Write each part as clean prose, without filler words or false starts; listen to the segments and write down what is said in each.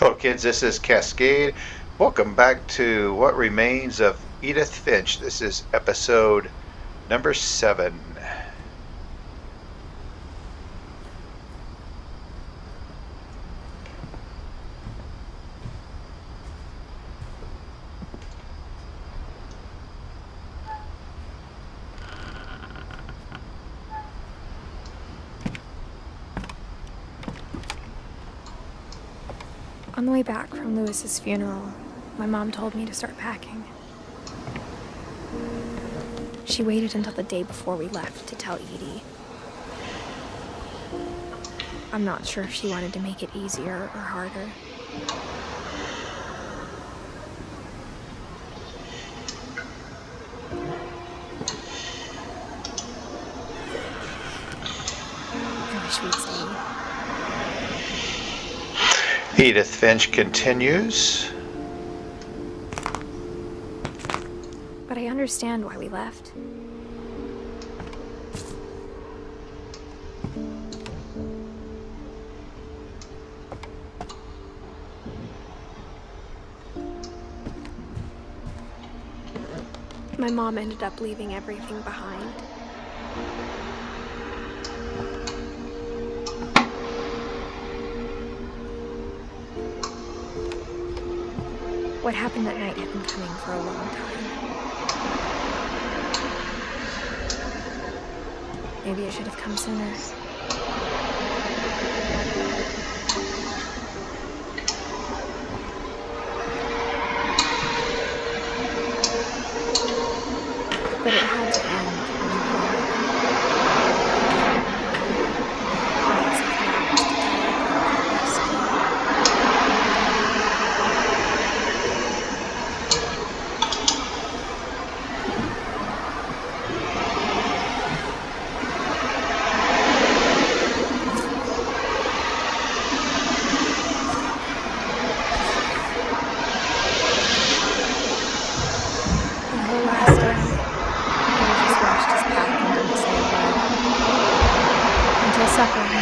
Hello, kids. This is Cascade. Welcome back to What Remains of Edith Finch. This is episode number 7. On the way back from Lewis's funeral, my mom told me to start packing. She waited until the day before we left to tell Edie. I'm not sure if she wanted to make it easier or harder. I wish we'd stayed. Edith Finch continues. But I understand why we left. My mom ended up leaving everything behind. What happened that night had been coming for a long time. Maybe it should have come sooner. But it had to end.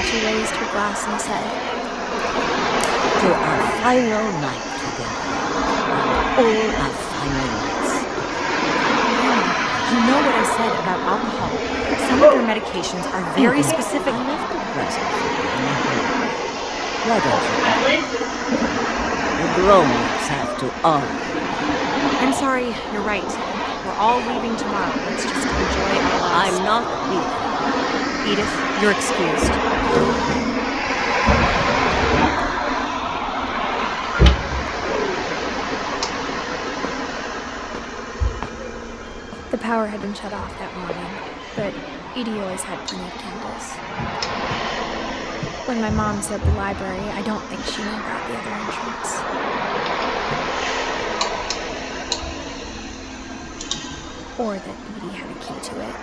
She raised her glass and said, "To our final night together, all our final nights." You know what I said about alcohol. Some of your medications are very specific. I left a present for you in my home. Why don't you? The grown-ups have to honor. I'm sorry, you're right. We're all leaving tomorrow. Let's just enjoy our lives. I'm not leaving. Edith, you're excused. The power had been shut off that morning, but Edie always had plenty of candles. When my mom said the library, I don't think she knew about the other entrance. Or that Edie had a key to it.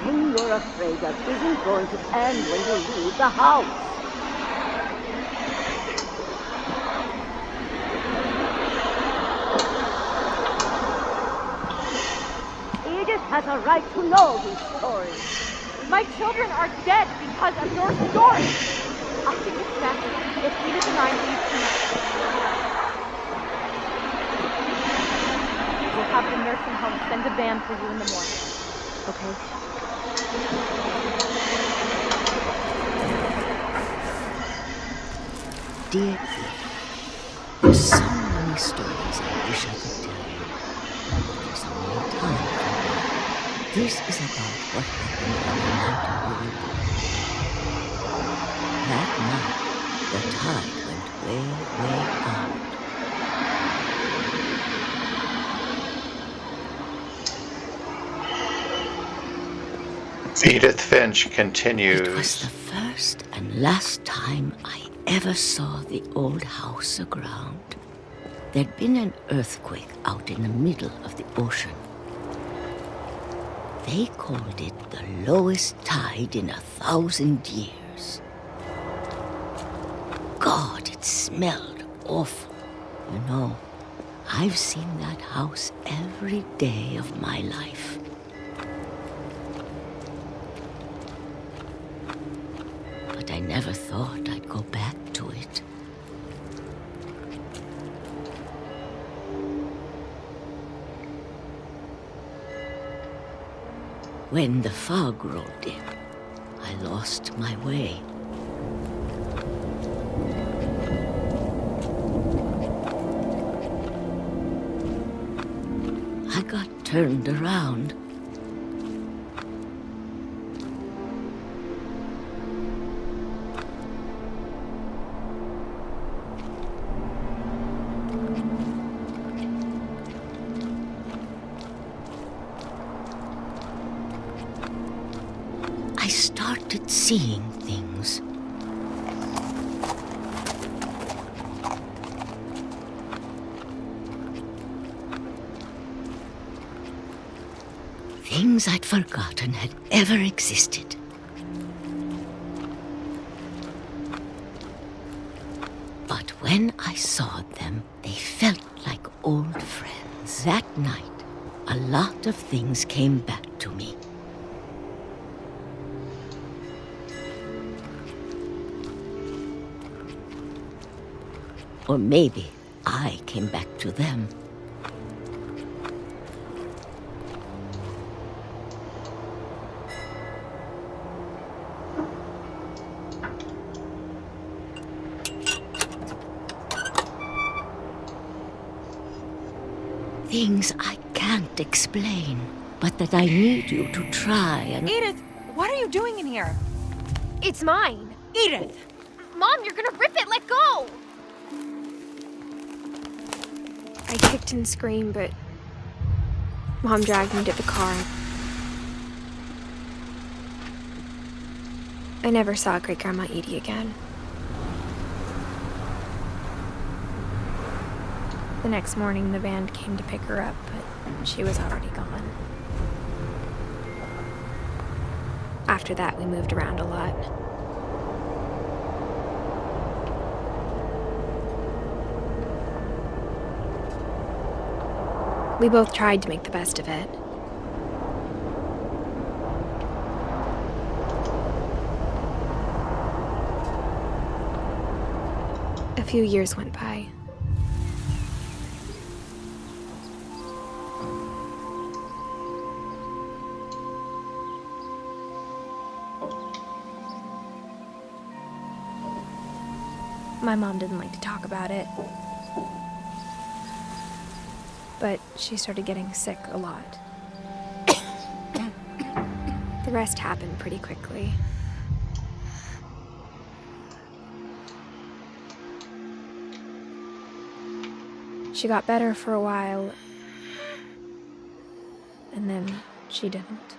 You're afraid of isn't going to end when you leave the house. Edith has a right to know these stories. My children are dead because of your story. I think it's best if Edith and I leave tonight. We'll have the nursing home send a van for you in the morning. Okay? Dear Edith, there's so many stories I wish I could tell you. But there's only time for one. This is about what happened on the night we were born. That night, the tide went way, way out. Edith Finch continues. It was the first and last time I ever saw the old house aground. There'd been an earthquake out in the middle of the ocean. They called it the lowest tide in 1,000 years. God, it smelled awful. You know, I've seen that house every day of my life. But I never thought I'd go back to it. When the fog rolled in, I lost my way. I got turned around. I started seeing things. Things I'd forgotten had ever existed. But when I saw them, they felt like old friends. That night, a lot of things came back to me. Or maybe I came back to them. Things I can't explain, but that I need you to try and... Edith, what are you doing in here? It's mine. Edith! Mom, you're gonna rip it! Let go! I kicked and screamed, but Mom dragged me to the car. I never saw Great-Grandma Edie again. The next morning, the band came to pick her up, but she was already gone. After that, we moved around a lot. We both tried to make the best of it. A few years went by. My mom didn't like to talk about it. But she started getting sick a lot. The rest happened pretty quickly. She got better for a while, and then she didn't.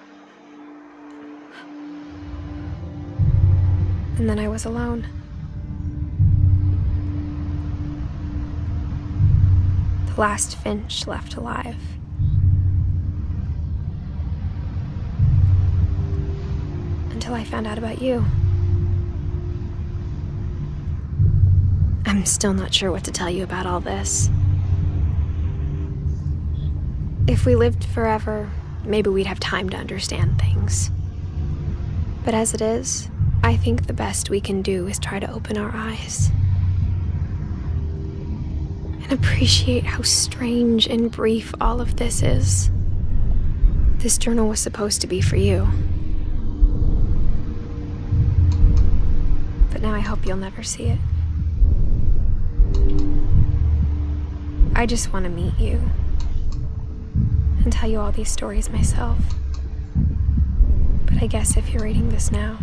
And then I was alone. The last Finch left alive. Until I found out about you. I'm still not sure what to tell you about all this. If we lived forever, maybe we'd have time to understand things. But as it is, I think the best we can do is try to open our eyes. And appreciate how strange and brief all of this is. This journal was supposed to be for you. But now I hope you'll never see it. I just want to meet you and tell you all these stories myself. But I guess if you're reading this now,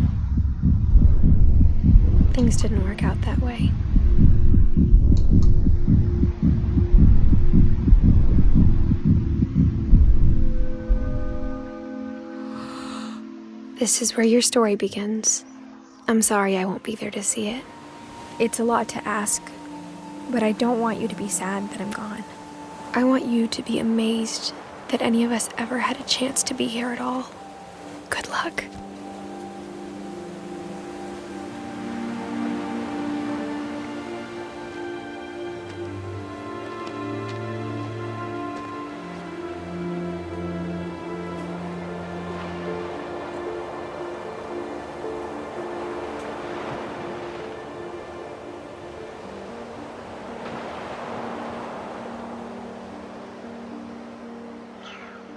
things didn't work out that way. This is where your story begins. I'm sorry I won't be there to see it. It's a lot to ask, but I don't want you to be sad that I'm gone. I want you to be amazed that any of us ever had a chance to be here at all. Good luck.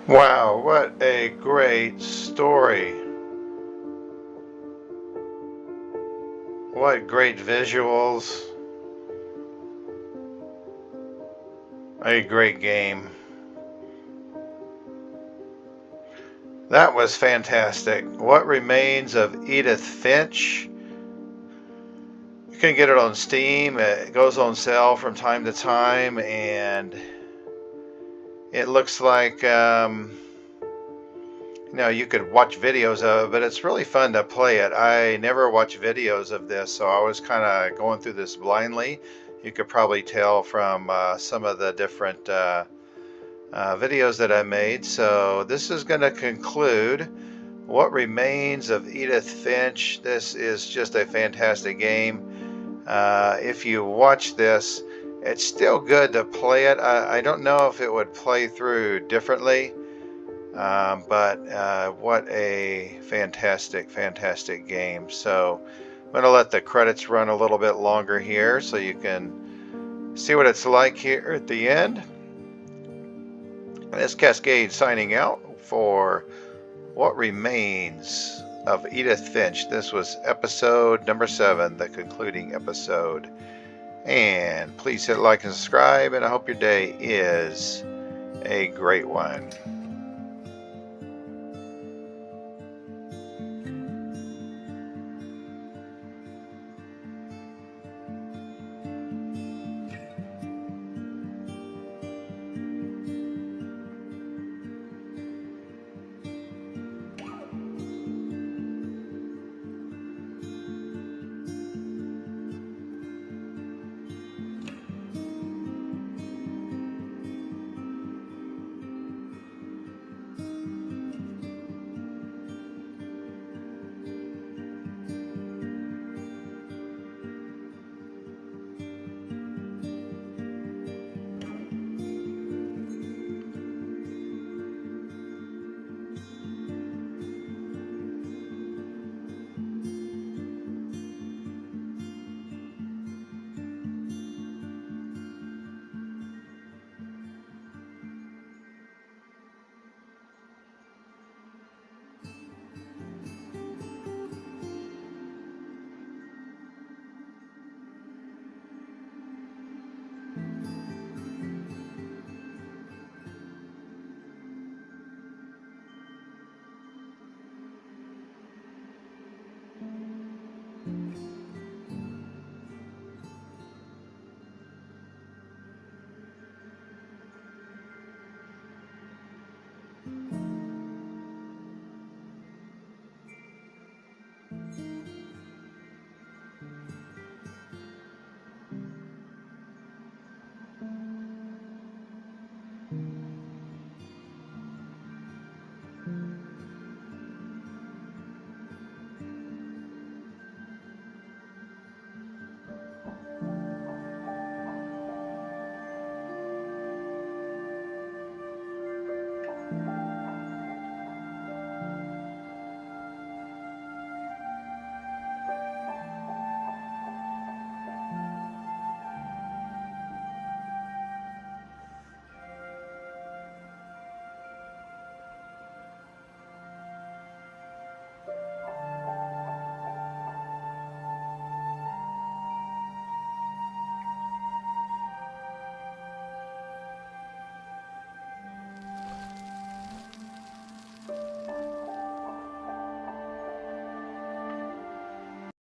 Wow, what a great story. What great visuals. A great game. That was fantastic. What Remains of Edith Finch. You can get it on Steam. It goes on sale from time to time, and it looks like you could watch videos of it, but it's really fun to play it. I never watched videos of this, so I was kind of going through this blindly. You could probably tell from some of the different videos that I made. So this is going to conclude What Remains of Edith Finch. This is just a fantastic game. If you watch this, it's still good to play it. I don't know if it would play through differently, but what a fantastic game. So I'm going to let the credits run a little bit longer here so you can see what it's like here at the end. And it's Cascade signing out for What Remains of Edith Finch. This was episode number 7, the concluding episode. And please hit like and subscribe, and I hope your day is a great one.